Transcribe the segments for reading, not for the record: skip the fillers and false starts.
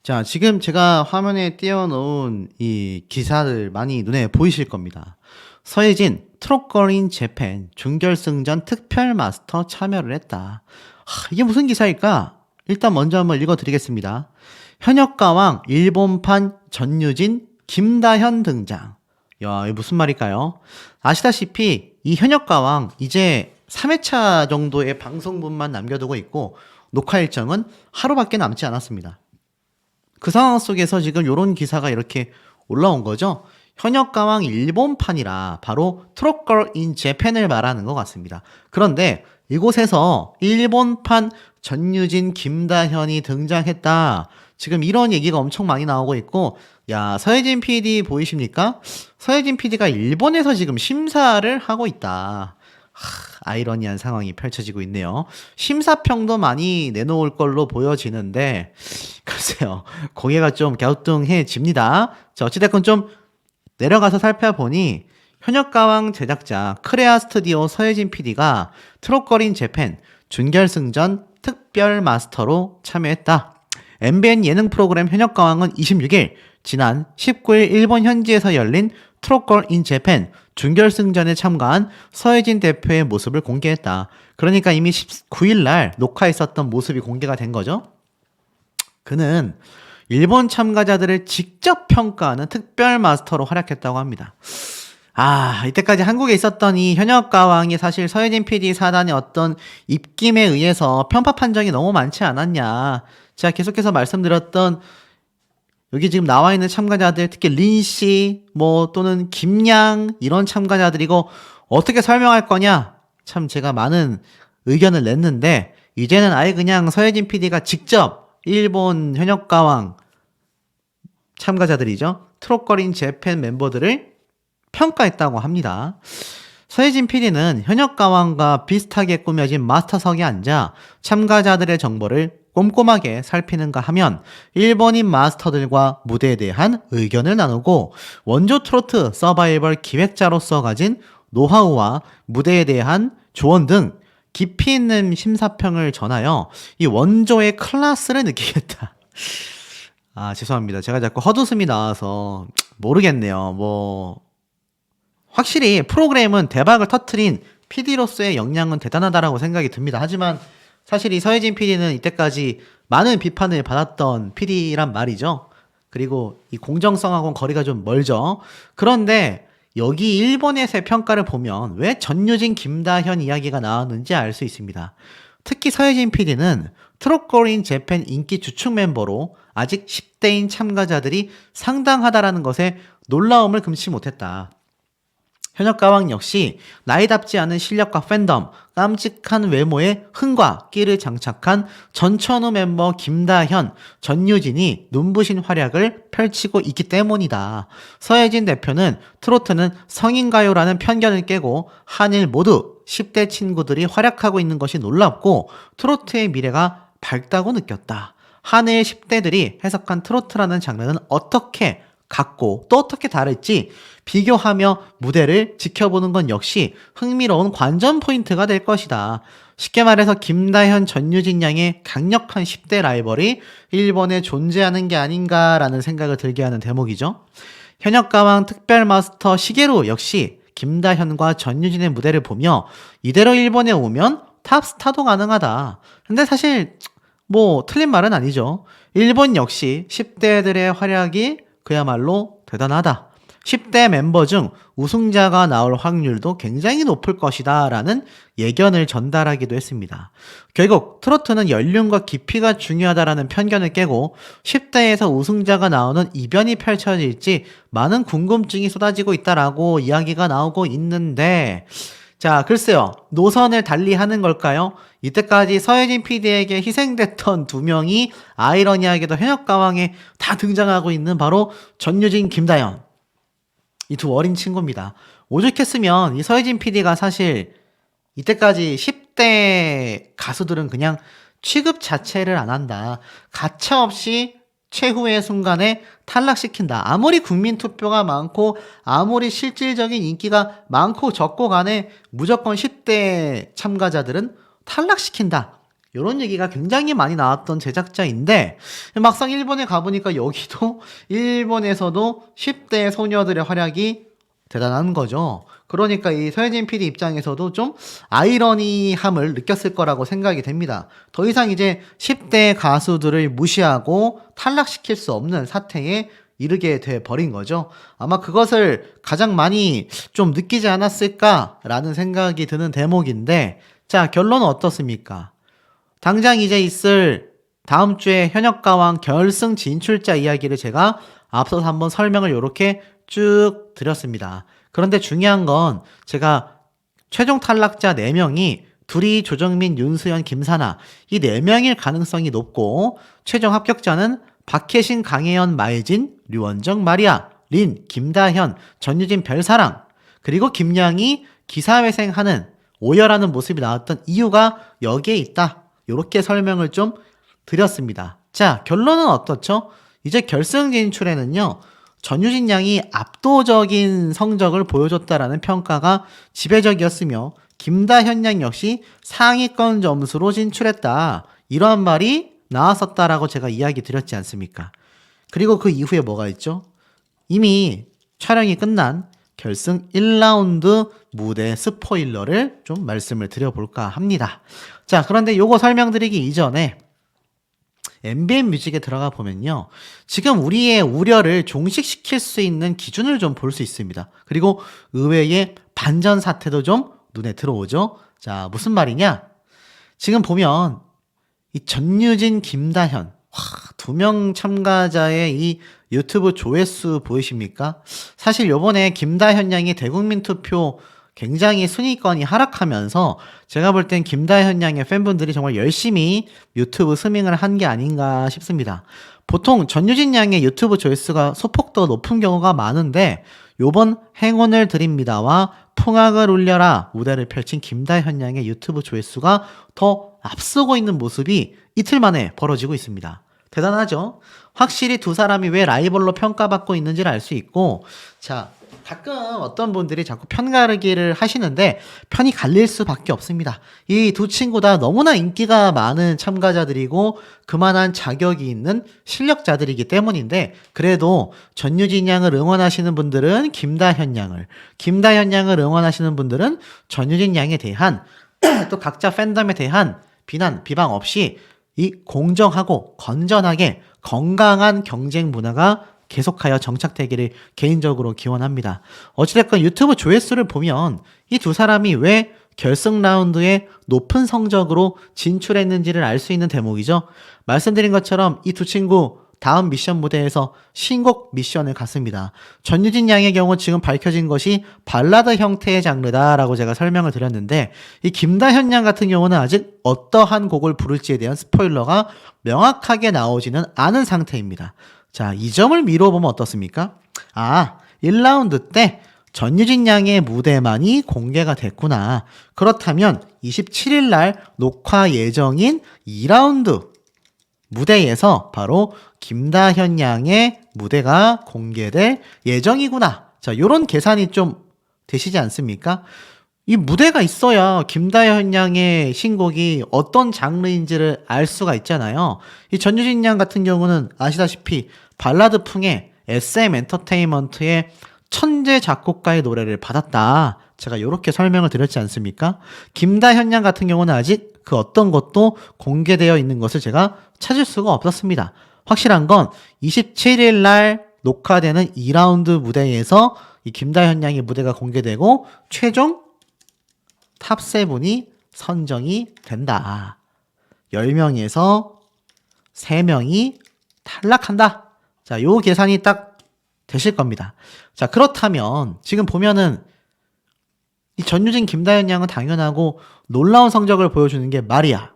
자, 지금 제가 화면에 띄워놓은 이 기사들 많이 눈에 보이실 겁니다. 서예진 트롯걸인 재팬 준결승전 특별 마스터 참여를 했다. 이게 무슨 기사일까? 일단 먼저 한번 읽어드리겠습니다. 현역가왕 일본판 전유진 김다현 등장. 야, 이게 무슨 말일까요? 아시다시피 이 현역가왕 이제 3회차 정도의 방송분만 남겨두고 있고 녹화 일정은 하루밖에 남지 않았습니다. 그 상황 속에서 지금 요런 기사가 이렇게 올라온 거죠. 현역가왕 일본판이라 바로 트롯걸 인 재팬을 말하는 것 같습니다. 그런데 이곳에서 일본판 전유진 김다현이 등장했다. 지금 이런 얘기가 엄청 많이 나오고 있고, 야, 서혜진 PD 보이십니까? 서혜진 PD가 일본에서 지금 심사를 하고 있다. 아이러니한 상황이 펼쳐지고 있네요. 심사평도 많이 내놓을 걸로 보여지는데, 글쎄요, 고개가 좀 갸우뚱해집니다. 자, 어찌됐건 좀 내려가서 살펴보니, 현역가왕 제작자 크레아 스튜디오 서혜진 PD가 트롯걸인 재팬 준결승전 특별 마스터로 참여했다. MBN 예능 프로그램 현역가왕은 26일, 지난 19일 일본 현지에서 열린 트롯걸 인 재팬 준결승전에 참가한 서혜진 대표의 모습을 공개했다. 그러니까 이미 19일 날 녹화했었던 모습이 공개가 된 거죠. 그는 일본 참가자들을 직접 평가하는 특별 마스터로 활약했다고 합니다. 이때까지 한국에 있었던 이 현역가왕이 사실 서혜진 PD 사단의 어떤 입김에 의해서 편파 판정이 너무 많지 않았냐. 제가 계속해서 말씀드렸던 여기 지금 나와 있는 참가자들, 특히 린씨, 또는 김양, 이런 참가자들이고, 어떻게 설명할 거냐? 참 제가 많은 의견을 냈는데, 이제는 아예 그냥 서혜진 PD가 직접 일본 현역가왕 참가자들이죠. 트롯걸인 재팬 멤버들을 평가했다고 합니다. 서혜진 PD는 현역가왕과 비슷하게 꾸며진 마스터석에 앉아 참가자들의 정보를 꼼꼼하게 살피는가 하면 일본인 마스터들과 무대에 대한 의견을 나누고 원조 트로트 서바이벌 기획자로서 가진 노하우와 무대에 대한 조언 등 깊이 있는 심사평을 전하여 이 원조의 클래스를 느끼겠다. 죄송합니다. 제가 자꾸 헛웃음이 나와서 모르겠네요. 확실히 프로그램은 대박을 터트린 PD로서의 역량은 대단하다라고 생각이 듭니다. 하지만 사실 이 서혜진 PD는 이때까지 많은 비판을 받았던 PD란 말이죠. 그리고 이 공정성하고는 거리가 좀 멀죠. 그런데 여기 일본에서의 평가를 보면 왜 전유진, 김다현 이야기가 나왔는지 알 수 있습니다. 특히 서혜진 PD는 트롯걸인 재팬 인기 주축 멤버로 아직 10대인 참가자들이 상당하다라는 것에 놀라움을 금치 못했다. 현역가왕 역시 나이답지 않은 실력과 팬덤, 깜찍한 외모에 흥과 끼를 장착한 전천후 멤버 김다현, 전유진이 눈부신 활약을 펼치고 있기 때문이다. 서혜진 대표는 트로트는 성인가요라는 편견을 깨고 한일 모두 10대 친구들이 활약하고 있는 것이 놀랍고 트로트의 미래가 밝다고 느꼈다. 한일 10대들이 해석한 트로트라는 장르는 어떻게 같고 또 어떻게 다를지 비교하며 무대를 지켜보는 건 역시 흥미로운 관전 포인트가 될 것이다. 쉽게 말해서 김다현, 전유진 양의 강력한 10대 라이벌이 일본에 존재하는 게 아닌가라는 생각을 들게 하는 대목이죠. 현역가왕 특별마스터 시게루 역시 김다현과 전유진의 무대를 보며 이대로 일본에 오면 탑스타도 가능하다. 근데 사실 틀린 말은 아니죠. 일본 역시 10대들의 활약이 그야말로 대단하다. 10대 멤버 중 우승자가 나올 확률도 굉장히 높을 것이다 라는 예견을 전달하기도 했습니다. 결국 트로트는 연륜과 깊이가 중요하다라는 편견을 깨고 10대에서 우승자가 나오는 이변이 펼쳐질지 많은 궁금증이 쏟아지고 있다라고 이야기가 나오고 있는데, 자, 글쎄요. 노선을 달리하는 걸까요? 이때까지 서혜진 PD에게 희생됐던 두 명이 아이러니하게도 현역가왕에 다 등장하고 있는 바로 전유진, 김다현. 이 두 어린 친구입니다. 오죽했으면 이 서혜진 PD가 사실 이때까지 10대 가수들은 그냥 취급 자체를 안 한다. 가차없이 최후의 순간에 탈락시킨다. 아무리 국민 투표가 많고 아무리 실질적인 인기가 많고 적고 간에 무조건 10대 참가자들은 탈락시킨다. 이런 얘기가 굉장히 많이 나왔던 제작자인데 막상 일본에 가보니까 여기도 일본에서도 10대 소녀들의 활약이 대단한 거죠. 그러니까 이 서혜진 PD 입장에서도 좀 아이러니함을 느꼈을 거라고 생각이 됩니다. 더 이상 이제 10대 가수들을 무시하고 탈락시킬 수 없는 사태에 이르게 돼 버린 거죠. 아마 그것을 가장 많이 좀 느끼지 않았을까라는 생각이 드는 대목인데, 자, 결론은 어떻습니까? 당장 이제 있을 다음 주에 현역가왕 결승 진출자 이야기를 제가 앞서서 한번 설명을 이렇게 쭉 드렸습니다. 그런데 중요한 건 제가 최종 탈락자 4명이 둘이 조정민, 윤수연, 김사나 이 4명일 가능성이 높고 최종 합격자는 박혜신, 강혜연, 마혜진, 류원정, 마리아, 린, 김다현, 전유진, 별사랑, 그리고 김양이 기사회생하는 오열하는 모습이 나왔던 이유가 여기에 있다. 이렇게 설명을 좀 드렸습니다. 자, 결론은 어떻죠? 이제 결승 진출에는요, 전유진 양이 압도적인 성적을 보여줬다라는 평가가 지배적이었으며 김다현 양 역시 상위권 점수로 진출했다. 이러한 말이 나왔었다라고 제가 이야기 드렸지 않습니까? 그리고 그 이후에 뭐가 있죠? 이미 촬영이 끝난 결승 1라운드 무대 스포일러를 좀 말씀을 드려볼까 합니다. 자, 그런데 요거 설명드리기 이전에 MBN 뮤직에 들어가 보면요, 지금 우리의 우려를 종식시킬 수 있는 기준을 좀 볼 수 있습니다. 그리고 의외의 반전 사태도 좀 눈에 들어오죠. 자, 무슨 말이냐? 지금 보면 이 전유진, 김다현, 두 명 참가자의 이 유튜브 조회수 보이십니까? 사실 요번에 김다현 양이 대국민 투표 굉장히 순위권이 하락하면서 제가 볼 땐 김다현 양의 팬분들이 정말 열심히 유튜브 스밍을 한 게 아닌가 싶습니다. 보통 전유진 양의 유튜브 조회수가 소폭 더 높은 경우가 많은데 요번 행운을 드립니다와 풍악을 울려라 무대를 펼친 김다현 양의 유튜브 조회수가 더 앞서고 있는 모습이 이틀 만에 벌어지고 있습니다. 대단하죠? 확실히 두 사람이 왜 라이벌로 평가받고 있는지를 알 수 있고, 자, 가끔 어떤 분들이 자꾸 편 가르기를 하시는데 편이 갈릴 수밖에 없습니다. 이 두 친구 다 너무나 인기가 많은 참가자들이고 그만한 자격이 있는 실력자들이기 때문인데, 그래도 전유진 양을 응원하시는 분들은 김다현 양을, 김다현 양을 응원하시는 분들은 전유진 양에 대한 또 각자 팬덤에 대한 비난, 비방 없이 이 공정하고 건전하게 건강한 경쟁 문화가 계속하여 정착되기를 개인적으로 기원합니다. 어찌됐건 유튜브 조회수를 보면 이 두 사람이 왜 결승 라운드에 높은 성적으로 진출했는지를 알 수 있는 대목이죠. 말씀드린 것처럼 이 두 친구 다음 미션 무대에서 신곡 미션을 갔습니다. 전유진 양의 경우 지금 밝혀진 것이 발라드 형태의 장르다라고 제가 설명을 드렸는데, 이 김다현 양 같은 경우는 아직 어떠한 곡을 부를지에 대한 스포일러가 명확하게 나오지는 않은 상태입니다. 자, 이 점을 미뤄보면 어떻습니까? 1라운드 때 전유진 양의 무대만이 공개가 됐구나. 그렇다면 27일 날 녹화 예정인 2라운드 무대에서 바로 김다현 양의 무대가 공개될 예정이구나. 자, 요런 계산이 좀 되시지 않습니까? 이 무대가 있어야 김다현 양의 신곡이 어떤 장르인지를 알 수가 있잖아요. 이 전유진 양 같은 경우는 아시다시피 발라드풍의 SM 엔터테인먼트의 천재 작곡가의 노래를 받았다. 제가 이렇게 설명을 드렸지 않습니까? 김다현 양 같은 경우는 아직 그 어떤 것도 공개되어 있는 것을 제가 찾을 수가 없었습니다. 확실한 건 27일 날 녹화되는 2라운드 무대에서 이 김다현 양의 무대가 공개되고 최종 탑7이 선정이 된다. 10명에서 3명이 탈락한다. 자, 요 계산이 딱 되실 겁니다. 자, 그렇다면 지금 보면은 이 전유진, 김다현 양은 당연하고 놀라운 성적을 보여주는 게 마리아.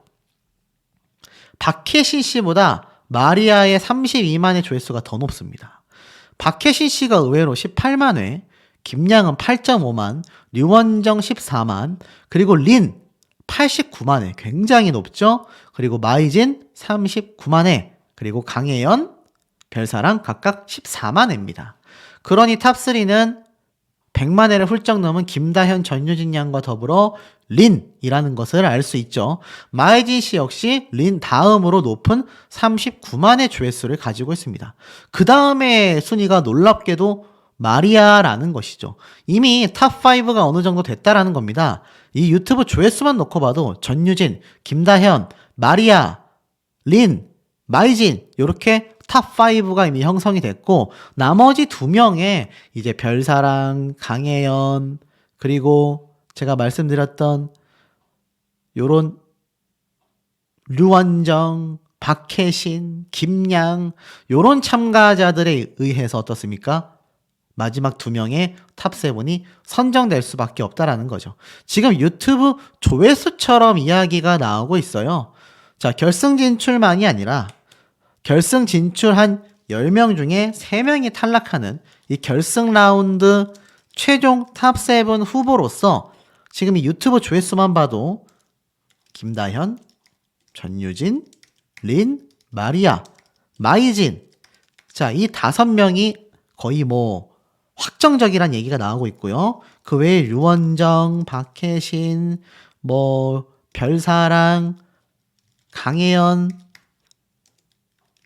박혜신 씨보다 마리아의 32만의 조회수가 더 높습니다. 박혜신 씨가 의외로 18만 회, 김양은 8.5만, 류원정 14만, 그리고 린 89만 회, 굉장히 높죠? 그리고 마이진 39만 회, 그리고 강혜연, 별사랑 각각 14만 회입니다. 그러니 탑3는 100만 회를 훌쩍 넘은 김다현, 전유진 양과 더불어 린이라는 것을 알 수 있죠. 마이진 씨 역시 린 다음으로 높은 39만 회 조회수를 가지고 있습니다. 그 다음에 순위가 놀랍게도 마리아라는 것이죠. 이미 탑5가 어느 정도 됐다라는 겁니다. 이 유튜브 조회수만 놓고 봐도 전유진, 김다현, 마리아, 린, 마이진 이렇게 탑5가 이미 형성이 됐고 나머지 2명의 이제 별사랑, 강혜연 그리고 제가 말씀드렸던 요런 류원정, 박혜신, 김양 요런 참가자들에 의해서 어떻습니까? 마지막 2명의 탑7이 선정될 수밖에 없다라는 거죠. 지금 유튜브 조회수처럼 이야기가 나오고 있어요. 자, 결승 진출만이 아니라 결승 진출한 10명 중에 3명이 탈락하는 이 결승 라운드 최종 탑7 후보로서 지금 이 유튜브 조회수만 봐도 김다현, 전유진, 린, 마리아, 마이진 자, 이 5명이 거의 뭐 확정적이란 얘기가 나오고 있고요. 그 외에 류원정, 박혜신, 뭐 별사랑, 강혜연,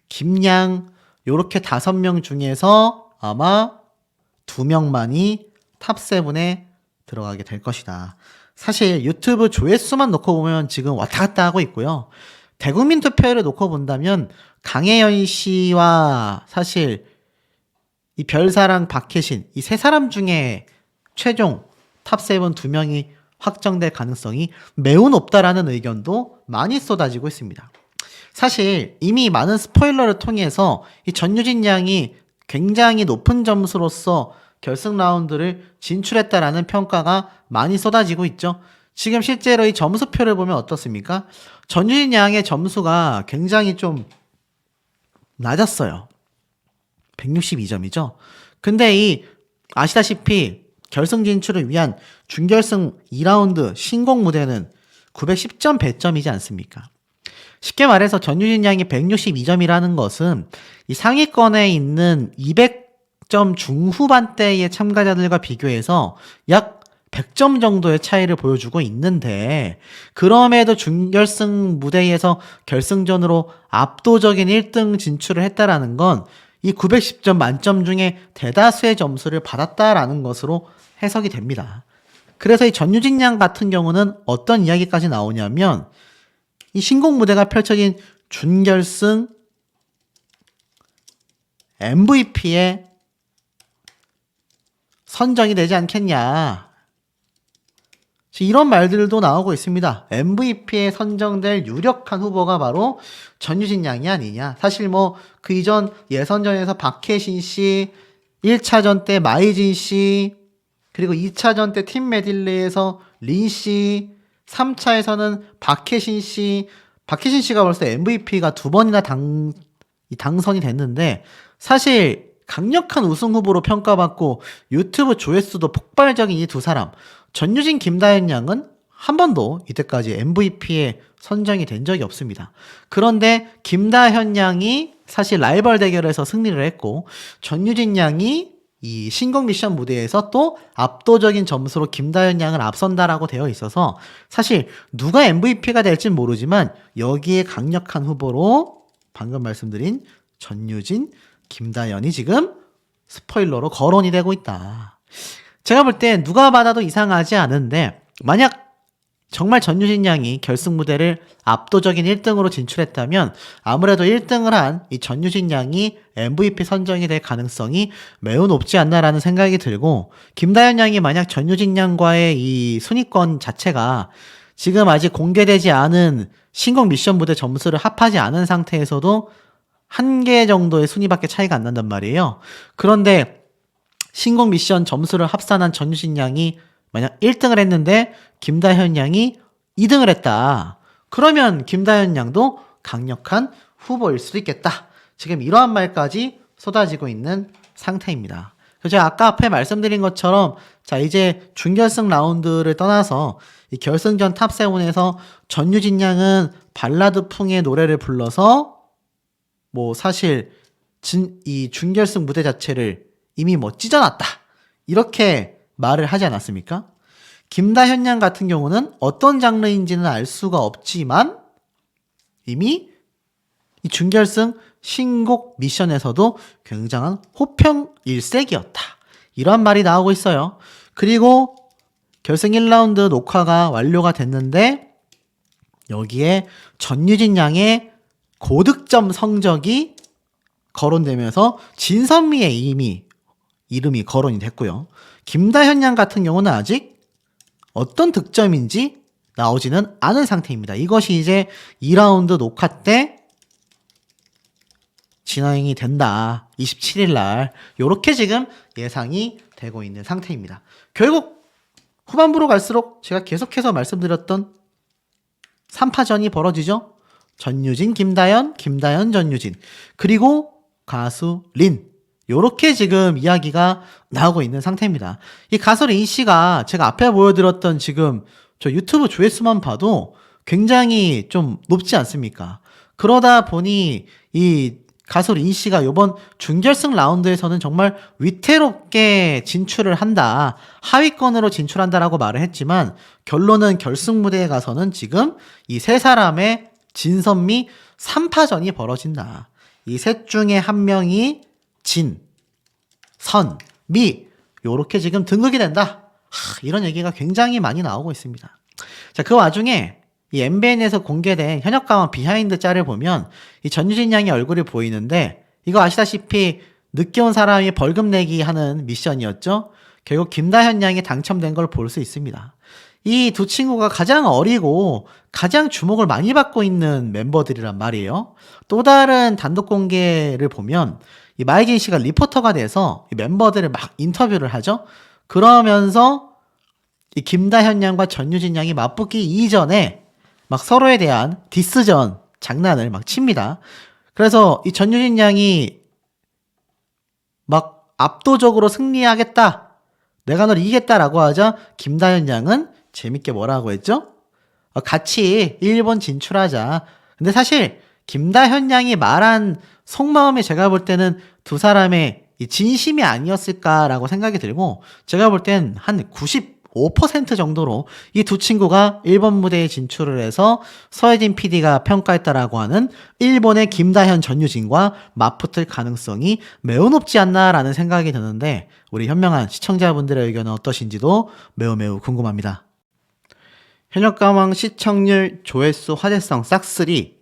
김양 요렇게 5명 중에서 아마 2명만이 탑7에 들어가게 될 것이다. 사실 유튜브 조회수만 놓고 보면 지금 왔다 갔다 하고 있고요. 대국민 투표를 놓고 본다면 강혜연 씨와 사실 이 별사랑 박혜신 이 3사람 중에 최종 탑7 2명이 확정될 가능성이 매우 높다라는 의견도 많이 쏟아지고 있습니다. 사실 이미 많은 스포일러를 통해서 이 전유진 양이 굉장히 높은 점수로서 결승 라운드를 진출했다라는 평가가 많이 쏟아지고 있죠. 지금 실제로 이 점수표를 보면 어떻습니까? 전유진 양의 점수가 굉장히 좀 낮았어요. 162점이죠. 근데 이 아시다시피 결승 진출을 위한 준결승 2라운드 신곡 무대는 910점 배점이지 않습니까? 쉽게 말해서 전유진 양이 162점이라는 것은 이 상위권에 있는 200점 중후반대의 참가자들과 비교해서 약 100점 정도의 차이를 보여주고 있는데 그럼에도 준결승 무대에서 결승전으로 압도적인 1등 진출을 했다라는 건 이 910점 만점 중에 대다수의 점수를 받았다라는 것으로 해석이 됩니다. 그래서 이 전유진 양 같은 경우는 어떤 이야기까지 나오냐면 이 신곡 무대가 펼쳐진 준결승 MVP에 선정이 되지 않겠냐. 이런 말들도 나오고 있습니다. MVP에 선정될 유력한 후보가 바로 전유진 양이 아니냐. 사실 뭐 그 이전 예선전에서 박혜신 씨, 1차전 때 마이진 씨, 그리고 2차전 때 팀 메들리에서 린 씨, 3차에서는 박혜신 씨가 벌써 MVP가 2번이나 당선이 됐는데 사실 강력한 우승 후보로 평가받고 유튜브 조회수도 폭발적인 이 2사람 전유진, 김다현 양은 한 번도 이때까지 MVP에 선정이 된 적이 없습니다. 그런데 김다현 양이 사실 라이벌 대결에서 승리를 했고 전유진 양이 이 신곡 미션 무대에서 또 압도적인 점수로 김다현 양을 앞선다라고 되어 있어서 사실 누가 MVP가 될진 모르지만 여기에 강력한 후보로 방금 말씀드린 전유진, 김다현이 지금 스포일러로 거론이 되고 있다. 제가 볼 때 누가 받아도 이상하지 않은데 만약 정말 전유진 양이 결승 무대를 압도적인 1등으로 진출했다면 아무래도 1등을 한 이 전유진 양이 MVP 선정이 될 가능성이 매우 높지 않나라는 생각이 들고 김다현 양이 만약 전유진 양과의 이 순위권 자체가 지금 아직 공개되지 않은 신곡 미션 무대 점수를 합하지 않은 상태에서도 1개 정도의 순위밖에 차이가 안 난단 말이에요. 그런데 신곡 미션 점수를 합산한 전유진 양이 만약 1등을 했는데 김다현 양이 2등을 했다. 그러면 김다현 양도 강력한 후보일 수도 있겠다. 지금 이러한 말까지 쏟아지고 있는 상태입니다. 그래서 제가 아까 앞에 말씀드린 것처럼 자 이제 준결승 라운드를 떠나서 이 결승전 탑7에서 전유진 양은 발라드풍의 노래를 불러서 뭐 사실 이 준결승 무대 자체를 이미 뭐 찢어놨다. 이렇게 말을 하지 않았습니까? 김다현 양 같은 경우는 어떤 장르인지는 알 수가 없지만 이미 이 준결승 신곡 미션에서도 굉장한 호평 일색이었다. 이런 말이 나오고 있어요. 그리고 결승 1라운드 녹화가 완료가 됐는데 여기에 전유진 양의 고득점 성적이 거론되면서 진선미의 이름이 거론이 됐고요. 김다현 양 같은 경우는 아직 어떤 득점인지 나오지는 않은 상태입니다. 이것이 이제 2라운드 녹화 때 진행이 된다. 27일 날 이렇게 지금 예상이 되고 있는 상태입니다. 결국 후반부로 갈수록 제가 계속해서 말씀드렸던 3파전이 벌어지죠. 전유진, 김다현, 김다현, 전유진, 그리고 가수 린, 요렇게 지금 이야기가 나오고 있는 상태입니다. 이 가수 린 씨가 제가 앞에 보여드렸던 지금 저 유튜브 조회수만 봐도 굉장히 좀 높지 않습니까? 그러다 보니 이 가수 린 씨가 이번 준결승 라운드에서는 정말 위태롭게 진출을 한다, 하위권으로 진출한다라고 말을 했지만 결론은 결승 무대에 가서는 지금 이 세 사람의 진선미 3파전이 벌어진다. 이 셋 중에 한 명이 진, 선, 미 요렇게 지금 등극이 된다. 이런 얘기가 굉장히 많이 나오고 있습니다. 자, 그 와중에 이 MBN에서 공개된 현역가왕 비하인드 짤을 보면 이 전유진 양의 얼굴이 보이는데 이거 아시다시피 늦게 온 사람이 벌금 내기 하는 미션이었죠. 결국 김다현 양이 당첨된 걸 볼 수 있습니다. 이 두 친구가 가장 어리고 가장 주목을 많이 받고 있는 멤버들이란 말이에요. 또 다른 단독 공개를 보면 이 마이진 씨가 리포터가 돼서 이 멤버들을 막 인터뷰를 하죠. 그러면서 이 김다현 양과 전유진 양이 맞붙기 이전에 막 서로에 대한 디스전 장난을 막 칩니다. 그래서 이 전유진 양이 막 압도적으로 승리하겠다, 내가 널 이기겠다라고 하자 김다현 양은 재밌게 뭐라고 했죠? 같이 일본 진출하자. 근데 사실 김다현 양이 말한 속마음이 제가 볼 때는 두 사람의 이 진심이 아니었을까라고 생각이 들고, 제가 볼 땐 한 95% 정도로 이 두 친구가 일본 무대에 진출을 해서 서혜진 PD가 평가했다라고 하는 일본의 김다현, 전유진과 맞붙을 가능성이 매우 높지 않나라는 생각이 드는데 우리 현명한 시청자분들의 의견은 어떠신지도 매우 궁금합니다. 현역가왕 시청률, 조회수, 화제성 싹쓸이.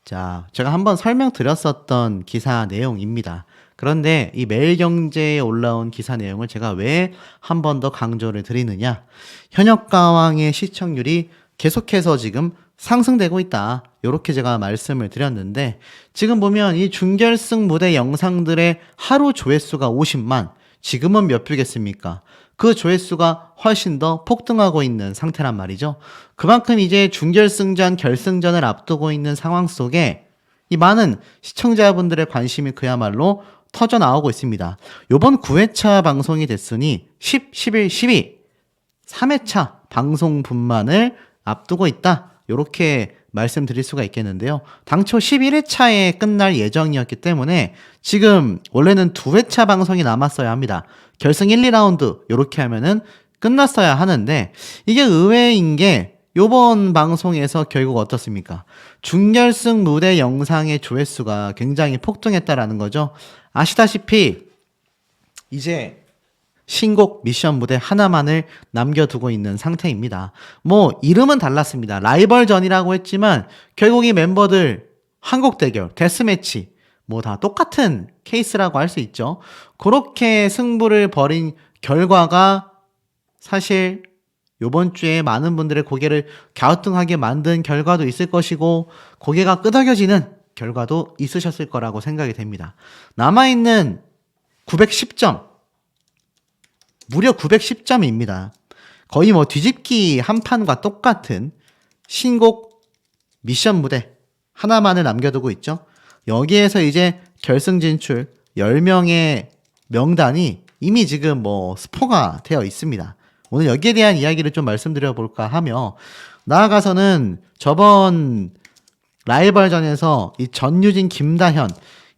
자, 제가 한번 설명드렸었던 기사 내용입니다. 그런데 이 매일경제에 올라온 기사 내용을 제가 왜 한 번 더 강조를 드리느냐, 현역가왕의 시청률이 계속해서 지금 상승되고 있다, 요렇게 제가 말씀을 드렸는데 지금 보면 이 준결승 무대 영상들의 하루 조회수가 50만, 지금은 몇 뷰겠습니까? 그 조회수가 훨씬 더 폭등하고 있는 상태란 말이죠. 그만큼 이제 준결승전, 결승전을 앞두고 있는 상황 속에 이 많은 시청자분들의 관심이 그야말로 터져 나오고 있습니다. 요번 9회차 방송이 됐으니 10, 11, 12 3회차 방송분만을 앞두고 있다, 요렇게 말씀드릴 수가 있겠는데요. 당초 11회차에 끝날 예정이었기 때문에 지금 원래는 2회차 방송이 남았어야 합니다. 결승 1, 2라운드 요렇게 하면은 끝났어야 하는데 이게 의외인 게 요번 방송에서 결국 어떻습니까? 준결승 무대 영상의 조회수가 굉장히 폭등했다라는 거죠. 아시다시피 이제 신곡 미션 무대 하나만을 남겨두고 있는 상태입니다. 뭐 이름은 달랐습니다. 라이벌전이라고 했지만 결국 이 멤버들 한국 대결, 데스매치 뭐 다 똑같은 케이스라고 할 수 있죠. 그렇게 승부를 벌인 결과가 사실 요번 주에 많은 분들의 고개를 갸우뚱하게 만든 결과도 있을 것이고 고개가 끄덕여지는 결과도 있으셨을 거라고 생각이 됩니다. 남아있는 910점, 무려 910점입니다. 거의 뭐 뒤집기 한 판과 똑같은 신곡 미션 무대 하나만을 남겨두고 있죠. 여기에서 이제 결승 진출 10명의 명단이 이미 지금 뭐 스포가 되어 있습니다. 오늘 여기에 대한 이야기를 좀 말씀드려 볼까 하며, 나아가서는 저번 라이벌전에서 이 전유진, 김다현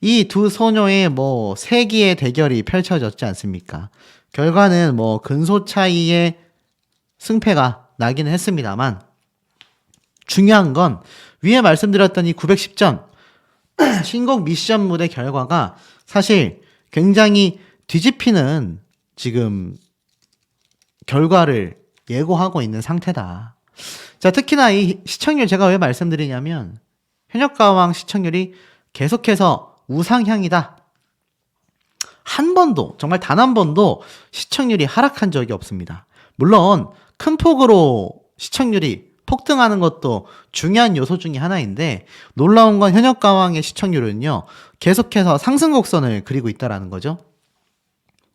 이 두 소녀의 뭐 세기의 대결이 펼쳐졌지 않습니까? 결과는 뭐 근소 차이의 승패가 나기는 했습니다만 중요한 건 위에 말씀드렸던 이 910점 신곡 미션 무대 결과가 사실 굉장히 뒤집히는 지금 결과를 예고하고 있는 상태다. 자, 특히나 이 시청률 제가 왜 말씀드리냐면 현역가왕 시청률이 계속해서 우상향이다. 한 번도, 정말 단 한 번도 시청률이 하락한 적이 없습니다. 물론 큰 폭으로 시청률이 폭등하는 것도 중요한 요소 중에 하나인데 놀라운 건 현역가왕의 시청률은요. 계속해서 상승 곡선을 그리고 있다라는 거죠.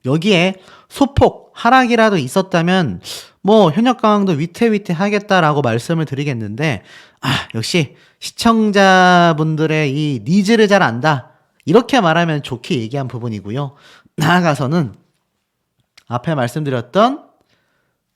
여기에 소폭 하락이라도 있었다면 뭐 현역가왕도 위태위태하겠다라고 말씀을 드리겠는데 역시 시청자분들의 이 니즈를 잘 안다. 이렇게 말하면 좋게 얘기한 부분이고요. 나아가서는 앞에 말씀드렸던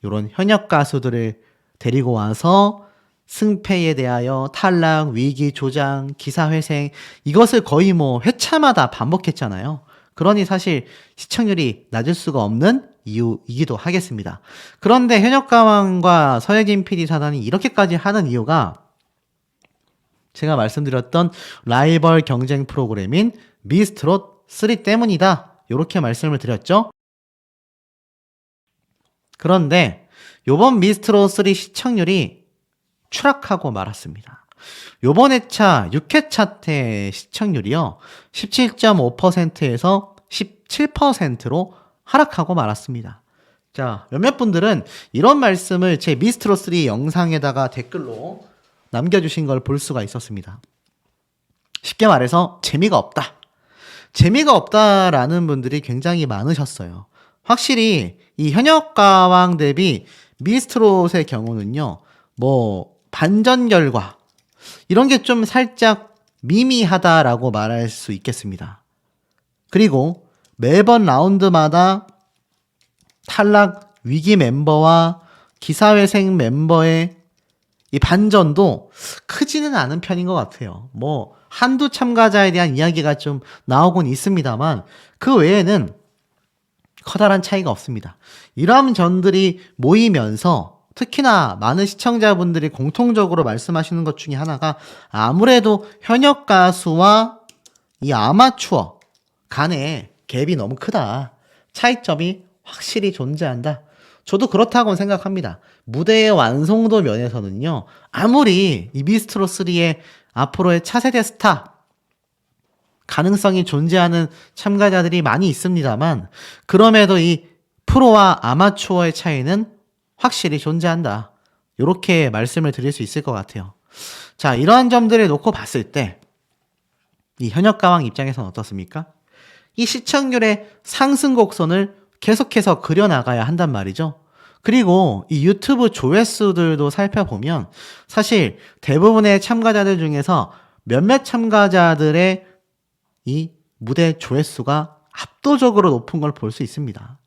이런 현역 가수들을 데리고 와서 승패에 대하여 탈락, 위기 조장, 기사회생 이것을 거의 뭐 회차마다 반복했잖아요. 그러니 사실 시청률이 낮을 수가 없는 이유이기도 하겠습니다. 그런데 현역가왕과 서예진 PD 사단이 이렇게까지 하는 이유가 제가 말씀드렸던 라이벌 경쟁 프로그램인 미스트롯 3 때문이다. 이렇게 말씀을 드렸죠. 그런데 요번 미스트롯 3 시청률이 추락하고 말았습니다. 요번 회차 6회차 때 시청률이요. 17.5%에서 17%로 하락하고 말았습니다. 자, 몇몇 분들은 이런 말씀을 제 미스트롯 3 영상에다가 댓글로 남겨주신 걸 볼 수가 있었습니다. 쉽게 말해서 재미가 없다. 재미가 없다라는 분들이 굉장히 많으셨어요. 확실히 이 현역가왕 대비 미스트롯의 경우는요. 뭐 반전 결과 이런 게 좀 살짝 미미하다라고 말할 수 있겠습니다. 그리고 매번 라운드마다 탈락 위기 멤버와 기사회생 멤버의 이 반전도 크지는 않은 편인 것 같아요. 뭐 한두 참가자에 대한 이야기가 좀 나오곤 있습니다만 그 외에는 커다란 차이가 없습니다. 이러한 점들이 모이면서 특히나 많은 시청자분들이 공통적으로 말씀하시는 것 중에 하나가 아무래도 현역 가수와 이 아마추어 간의 갭이 너무 크다. 차이점이 확실히 존재한다. 저도 그렇다고 생각합니다. 무대의 완성도 면에서는요. 아무리 이 미스트롯 3의 앞으로의 차세대 스타 가능성이 존재하는 참가자들이 많이 있습니다만 그럼에도 이 프로와 아마추어의 차이는 확실히 존재한다. 이렇게 말씀을 드릴 수 있을 것 같아요. 자, 이러한 점들을 놓고 봤을 때 이 현역가왕 입장에서는 어떻습니까? 이 시청률의 상승 곡선을 계속해서 그려나가야 한단 말이죠. 그리고 이 유튜브 조회수들도 살펴보면 사실 대부분의 참가자들 중에서 몇몇 참가자들의 이 무대 조회수가 압도적으로 높은 걸 볼 수 있습니다.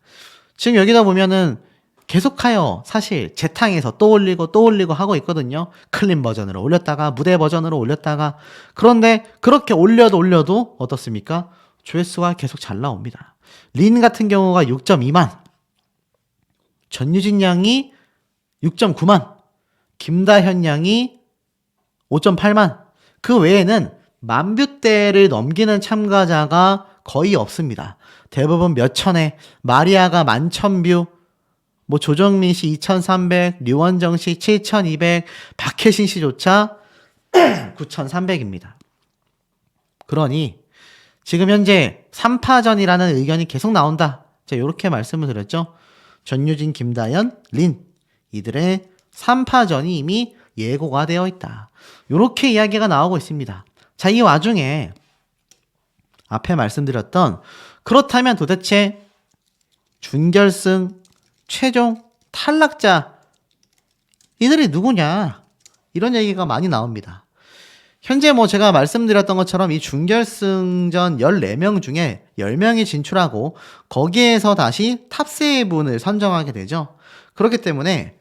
지금 여기다 보면은 계속하여 사실 재탕에서 또 올리고 하고 있거든요. 클린 버전으로 올렸다가 무대 버전으로 올렸다가 그런데 그렇게 올려도 어떻습니까? 조회수가 계속 잘 나옵니다. 린 같은 경우가 6.2만, 전유진 양이 6.9만, 김다현 양이 5.8만, 그 외에는 10,000뷰대를 넘기는 참가자가 거의 없습니다. 대부분 몇 천에, 마리아가 11,000뷰, 뭐 조정민 씨 2,300, 류원정 씨 7,200, 박혜신 씨조차 9,300입니다. 그러니 지금 현재 3파전이라는 의견이 계속 나온다. 제가 이렇게 말씀을 드렸죠. 전유진, 김다연, 린 이들의 3파전이 이미 예고가 되어 있다. 이렇게 이야기가 나오고 있습니다. 자, 이 와중에 앞에 말씀드렸던 그렇다면 도대체 준결승 최종 탈락자 이들이 누구냐 이런 얘기가 많이 나옵니다. 현재 뭐 제가 말씀드렸던 것처럼 이 준결승전 14명 중에 10명이 진출하고 거기에서 다시 탑 3분을 선정하게 되죠. 그렇기 때문에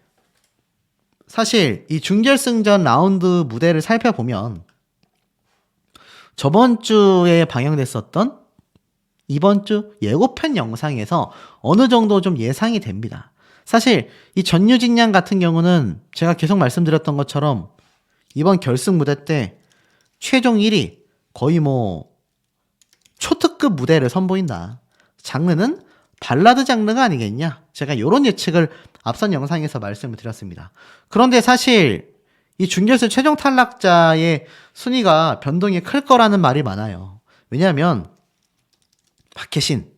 사실 이 준결승전 라운드 무대를 살펴보면 저번 주에 방영됐었던 이번 주 예고편 영상에서 어느 정도 좀 예상이 됩니다. 사실 이 전유진 양 같은 경우는 제가 계속 말씀드렸던 것처럼 이번 결승 무대 때 최종 1위 거의 뭐 초특급 무대를 선보인다. 장르는 발라드 장르가 아니겠냐? 제가 이런 예측을 앞선 영상에서 말씀을 드렸습니다. 그런데 사실 이 준결승 최종 탈락자의 순위가 변동이 클 거라는 말이 많아요. 왜냐하면 박혜신,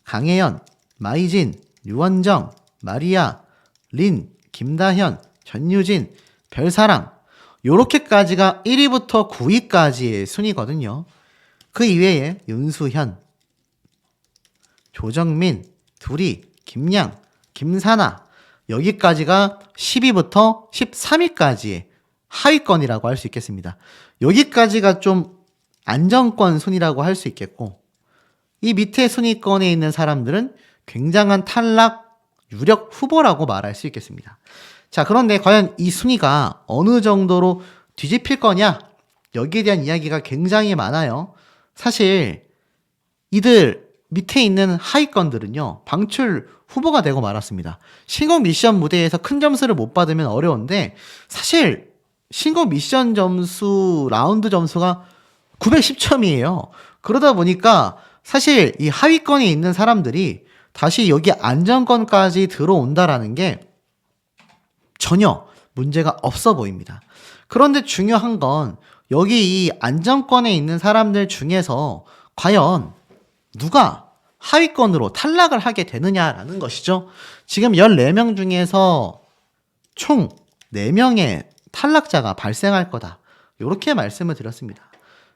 강혜연, 마이진, 류원정, 마리아, 린, 김다현, 전유진, 별사랑 요렇게까지가 1위부터 9위까지의 순위거든요. 그 이외에 윤수현, 조정민, 두리, 김양, 김사나 여기까지가 10위부터 13위까지의 하위권이라고 할 수 있겠습니다. 여기까지가 좀 안정권 순위라고 할 수 있겠고 이 밑에 순위권에 있는 사람들은 굉장한 탈락 유력 후보라고 말할 수 있겠습니다. 자, 그런데 과연 이 순위가 어느 정도로 뒤집힐 거냐? 여기에 대한 이야기가 굉장히 많아요. 사실 이들 밑에 있는 하위권들은요, 방출 후보가 되고 말았습니다. 신곡 미션 무대에서 큰 점수를 못 받으면 어려운데 사실 신곡 미션 점수, 라운드 점수가 910점이에요. 그러다 보니까 사실 이 하위권에 있는 사람들이 다시 여기 안정권까지 들어온다라는 게 전혀 문제가 없어 보입니다. 그런데 중요한 건 여기 이 안정권에 있는 사람들 중에서 과연 누가 하위권으로 탈락을 하게 되느냐라는 것이죠. 지금 14명 중에서 총 4명의 탈락자가 발생할 거다. 이렇게 말씀을 드렸습니다.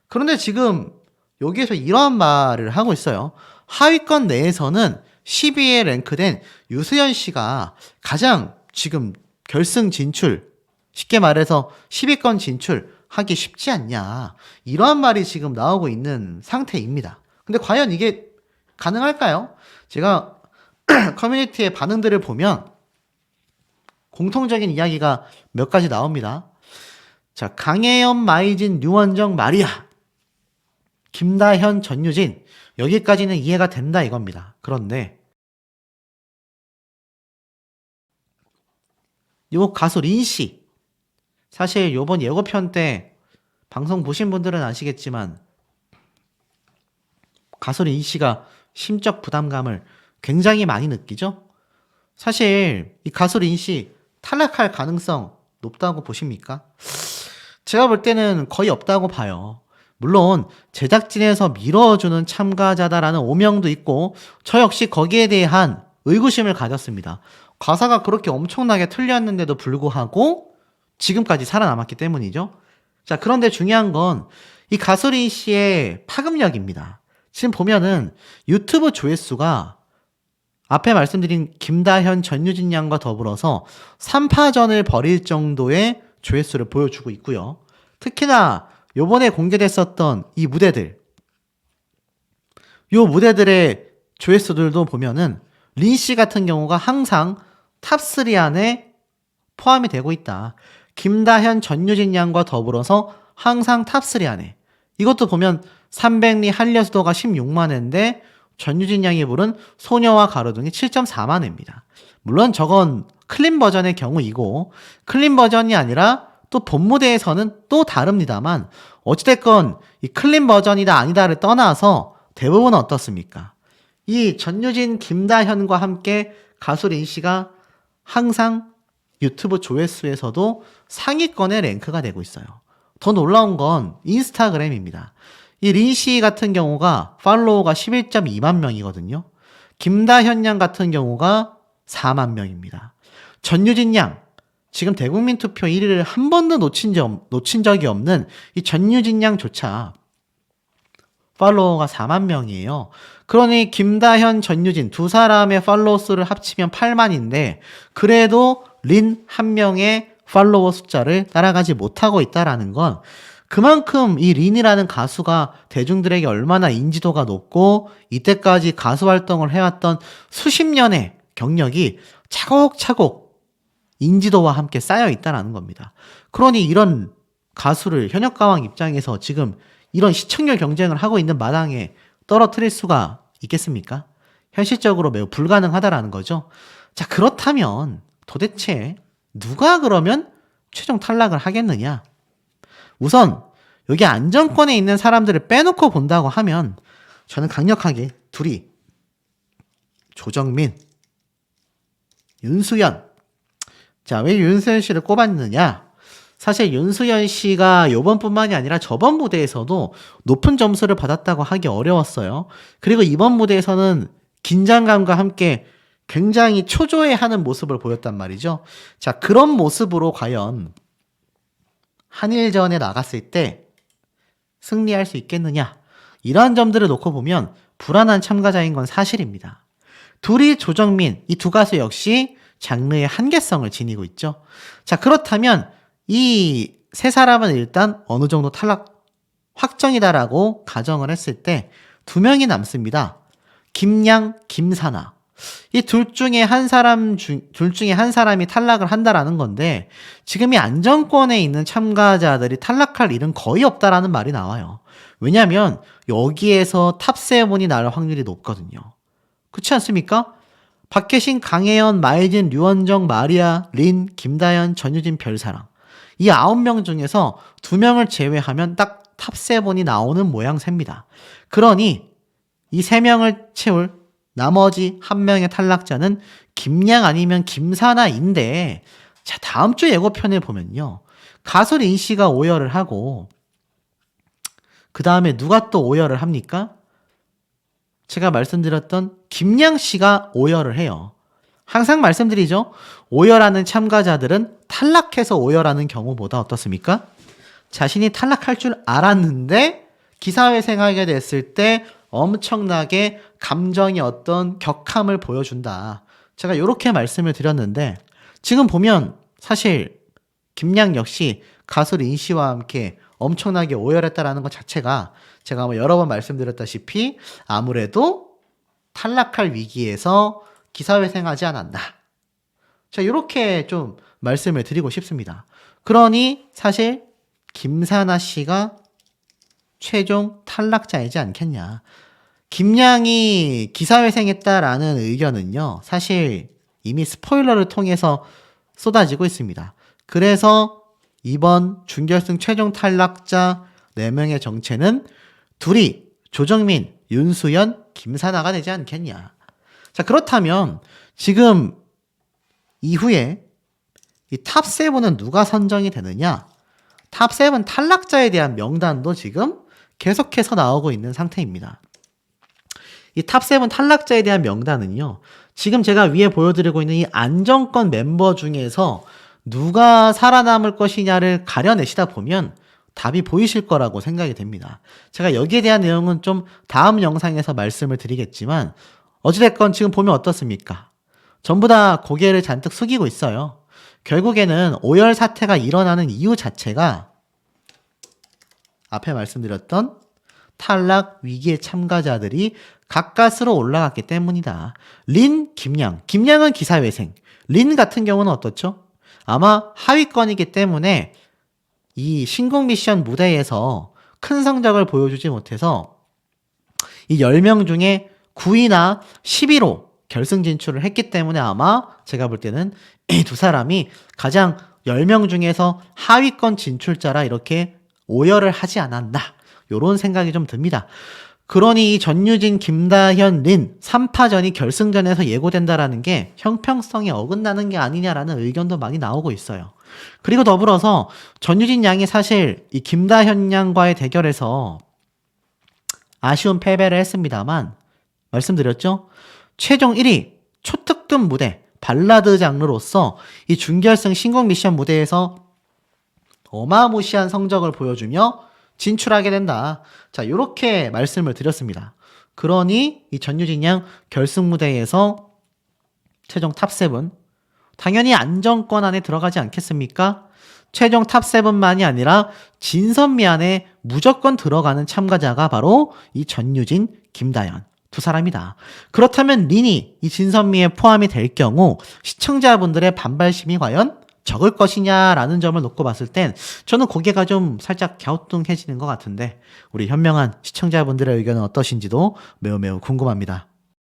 그런데 지금 여기에서 이러한 말을 하고 있어요. 하위권 내에서는 10위에 랭크된 유수연 씨가 가장 지금 결승 진출, 쉽게 말해서 10위권 진출하기 쉽지 않냐. 이러한 말이 지금 나오고 있는 상태입니다. 근데 과연 이게 가능할까요? 제가 커뮤니티의 반응들을 보면 공통적인 이야기가 몇 가지 나옵니다. 자, 강혜연, 마이진, 류원정, 마리아, 김다현, 전유진 여기까지는 이해가 된다 이겁니다. 그런데 요 가수 린씨 사실 요번 예고편 때 방송 보신 분들은 아시겠지만 가수 린씨가 심적 부담감을 굉장히 많이 느끼죠? 사실 이 가수 린씨 탈락할 가능성 높다고 보십니까? 제가 볼 때는 거의 없다고 봐요. 물론 제작진에서 밀어주는 참가자다라는 오명도 있고 저 역시 거기에 대한 의구심을 가졌습니다. 가사가 그렇게 엄청나게 틀렸는데도 불구하고 지금까지 살아남았기 때문이죠. 자, 그런데 중요한 건 이 가수린 씨의 파급력입니다. 지금 보면은 유튜브 조회수가 앞에 말씀드린 김다현, 전유진 양과 더불어서 3파전을 벌일 정도의 조회수를 보여주고 있고요. 특히나 요번에 공개됐었던 이 무대들, 요 무대들의 조회수들도 보면은 린씨 같은 경우가 항상 탑3 안에 포함이 되고 있다. 김다현, 전유진 양과 더불어서 항상 탑3 안에. 이것도 보면 300리 한려수도가 16만 회인데 전유진 양이 부른 소녀와 가로등이 7.4만 회입니다. 물론 저건 클린 버전의 경우이고 클린 버전이 아니라 또 본 무대에서는 또 다릅니다만 어찌됐건 이 클린 버전이다 아니다를 떠나서 대부분 어떻습니까? 이 전유진, 김다현과 함께 가수 린씨가 항상 유튜브 조회수에서도 상위권에 랭크가 되고 있어요. 더 놀라운 건 인스타그램입니다. 이 린씨 같은 경우가 팔로워가 11.2만 명이거든요. 김다현 양 같은 경우가 4만 명입니다. 전유진 양, 지금 대국민 투표 1위를 한 번도 놓친 적이 없는 이 전유진 양조차 팔로워가 4만 명이에요. 그러니 김다현, 전유진 두 사람의 팔로워 수를 합치면 8만인데 그래도 린 한 명의 팔로워 숫자를 따라가지 못하고 있다라는 건 그만큼 이 린이라는 가수가 대중들에게 얼마나 인지도가 높고 이때까지 가수 활동을 해왔던 수십 년의 경력이 차곡차곡 인지도와 함께 쌓여 있다는 겁니다. 그러니 이런 가수를 현역가왕 입장에서 지금 이런 시청률 경쟁을 하고 있는 마당에 떨어뜨릴 수가 있겠습니까? 현실적으로 매우 불가능하다라는 거죠. 자, 그렇다면 도대체 누가 그러면 최종 탈락을 하겠느냐? 우선 여기 안정권에 있는 사람들을 빼놓고 본다고 하면 저는 강력하게 둘이 조정민, 윤수연. 자, 왜 윤수연 씨를 꼽았느냐? 사실 윤수연 씨가 요번뿐만이 아니라 저번 무대에서도 높은 점수를 받았다고 하기 어려웠어요. 그리고 이번 무대에서는 긴장감과 함께 굉장히 초조해하는 모습을 보였단 말이죠. 자, 그런 모습으로 과연 한일전에 나갔을 때 승리할 수 있겠느냐? 이러한 점들을 놓고 보면 불안한 참가자인 건 사실입니다. 둘이 조정민, 이 두 가수 역시 장르의 한계성을 지니고 있죠. 자, 그렇다면 이 세 사람은 일단 어느 정도 탈락 확정이다라고 가정을 했을 때 두 명이 남습니다. 김양, 김사나. 이 둘 중에 한 사람이 탈락을 한다라는 건데 지금 이 안정권에 있는 참가자들이 탈락할 일은 거의 없다라는 말이 나와요. 왜냐하면 여기에서 탑7이 나올 확률이 높거든요. 그렇지 않습니까? 박혜신, 강혜연, 마혜진, 류원정, 마리아, 린, 김다연, 전유진, 별사랑. 이 9명 중에서 2명을 제외하면 딱 탑7이 나오는 모양새입니다. 그러니 이 3명을 채울 나머지 1명의 탈락자는 김양 아니면 김사나인데, 자, 다음 주 예고편을 보면요. 가수 린 씨가 오열을 하고 그 다음에 누가 또 오열을 합니까? 제가 말씀드렸던 김양 씨가 오열을 해요. 항상 말씀드리죠. 오열하는 참가자들은 탈락해서 오열하는 경우보다 어떻습니까? 자신이 탈락할 줄 알았는데 기사회생하게 됐을 때 엄청나게 감정의 어떤 격함을 보여준다. 제가 이렇게 말씀을 드렸는데 지금 보면 사실 김양 역시 가수 린 씨와 함께 엄청나게 오열했다라는 것 자체가 제가 여러 번 말씀드렸다시피 아무래도 탈락할 위기에서 기사회생하지 않았나. 자, 이렇게 좀 말씀을 드리고 싶습니다. 그러니 사실 김사나 씨가 최종 탈락자이지 않겠냐. 김양이 기사회생했다라는 의견은요, 사실 이미 스포일러를 통해서 쏟아지고 있습니다. 그래서 이번 준결승 최종 탈락자 4명의 정체는 둘이 조정민, 윤수연, 김사나가 되지 않겠냐. 자, 그렇다면 지금 이후에 이 탑7은 누가 선정이 되느냐? 탑7 탈락자에 대한 명단도 지금 계속해서 나오고 있는 상태입니다. 이 탑7 탈락자에 대한 명단은요, 지금 제가 위에 보여드리고 있는 이 안정권 멤버 중에서 누가 살아남을 것이냐를 가려내시다 보면 답이 보이실 거라고 생각이 됩니다. 제가 여기에 대한 내용은 좀 다음 영상에서 말씀을 드리겠지만 어찌됐건 지금 보면 어떻습니까? 전부 다 고개를 잔뜩 숙이고 있어요. 결국에는 오열 사태가 일어나는 이유 자체가 앞에 말씀드렸던 탈락 위기의 참가자들이 가까스로 올라갔기 때문이다. 린, 김양. 김양은 기사회생. 린 같은 경우는 어떻죠? 아마 하위권이기 때문에 이 신곡 미션 무대에서 큰 성적을 보여주지 못해서 이 10명 중에 9위나 11호 결승 진출을 했기 때문에 아마 제가 볼 때는 이 두 사람이 가장 10명 중에서 하위권 진출자라 이렇게 오열을 하지 않았나, 요런 생각이 좀 듭니다. 그러니 이 전유진, 김다현, 린 3파전이 결승전에서 예고된다라는 게 형평성에 어긋나는 게 아니냐라는 의견도 많이 나오고 있어요. 그리고 더불어서 전유진 양이 사실 이 김다현 양과의 대결에서 아쉬운 패배를 했습니다만 말씀드렸죠? 최종 1위 초특급 무대 발라드 장르로서 이 준결승 신곡 미션 무대에서 어마무시한 성적을 보여주며 진출하게 된다. 자, 요렇게 말씀을 드렸습니다. 그러니 이 전유진 양 결승 무대에서 최종 탑7 당연히 안정권 안에 들어가지 않겠습니까? 최종 탑7만이 아니라 진선미 안에 무조건 들어가는 참가자가 바로 이 전유진, 김다연 두 사람이다. 그렇다면 린이 이 진선미에 포함이 될 경우 시청자분들의 반발심이 과연 적을 것이냐라는 점을 놓고 봤을 땐 저는 고개가 좀 살짝 갸우뚱해지는 것 같은데 우리 현명한 시청자분들의 의견은 어떠신지도 매우 매우 궁금합니다.